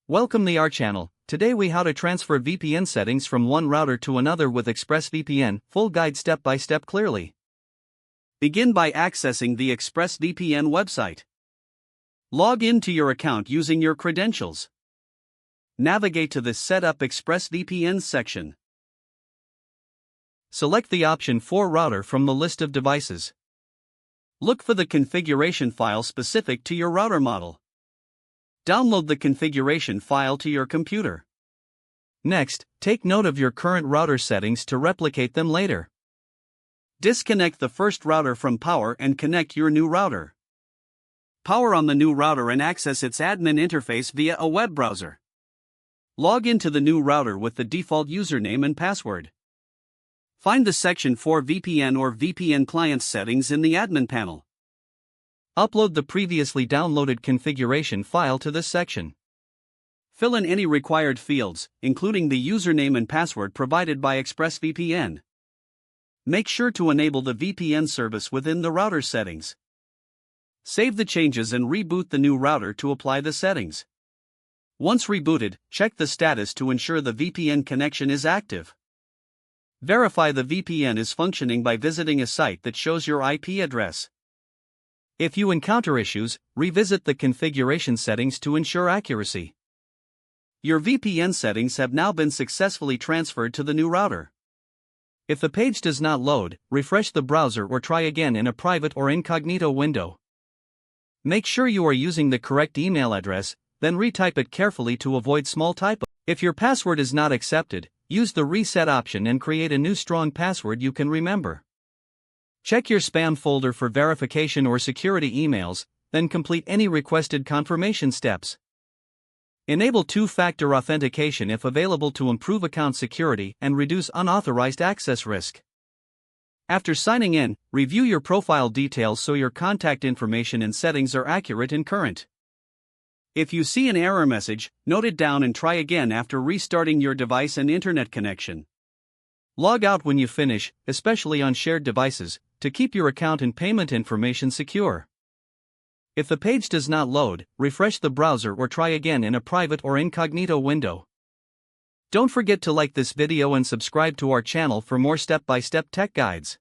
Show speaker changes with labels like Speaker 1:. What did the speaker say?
Speaker 1: Welcome to our channel. Today we how to transfer VPN settings from one router to another with ExpressVPN. Full guide step by step clearly. Begin by accessing the ExpressVPN website. Log into your account using your credentials. Navigate to the Setup ExpressVPN section. Select the option for router from the list of devices. Look for the configuration file specific to your router model. Download the configuration file to your computer. Next, take note of your current router settings to replicate them later. Disconnect the first router from power and connect your new router. Power on the new router and access its admin interface via a web browser. Log into the new router with the default username and password. Find the section for VPN or VPN client settings in the admin panel. Upload the previously downloaded configuration file to this section. Fill in any required fields, including the username and password provided by ExpressVPN. Make sure to enable the VPN service within the router settings. Save the changes and reboot the new router to apply the settings. Once rebooted, check the status to ensure the VPN connection is active. Verify the VPN is functioning by visiting a site that shows your IP address. If you encounter issues, revisit the configuration settings to ensure accuracy. Your VPN settings have now been successfully transferred to the new router. If the page does not load, refresh the browser or try again in a private or incognito window. Make sure you are using the correct email address, then retype it carefully to avoid small typos. If your password is not accepted, use the reset option and create a new strong password you can remember. Check your spam folder for verification or security emails, then complete any requested confirmation steps. Enable two-factor authentication if available to improve account security and reduce unauthorized access risk. After signing in, review your profile details so your contact information and settings are accurate and current. If you see an error message, note it down and try again after restarting your device and internet connection. Log out when you finish, especially on shared devices, to keep your account and payment information secure. If the page does not load, refresh the browser or try again in a private or incognito window. Don't forget to like this video and subscribe to our channel for more step-by-step tech guides.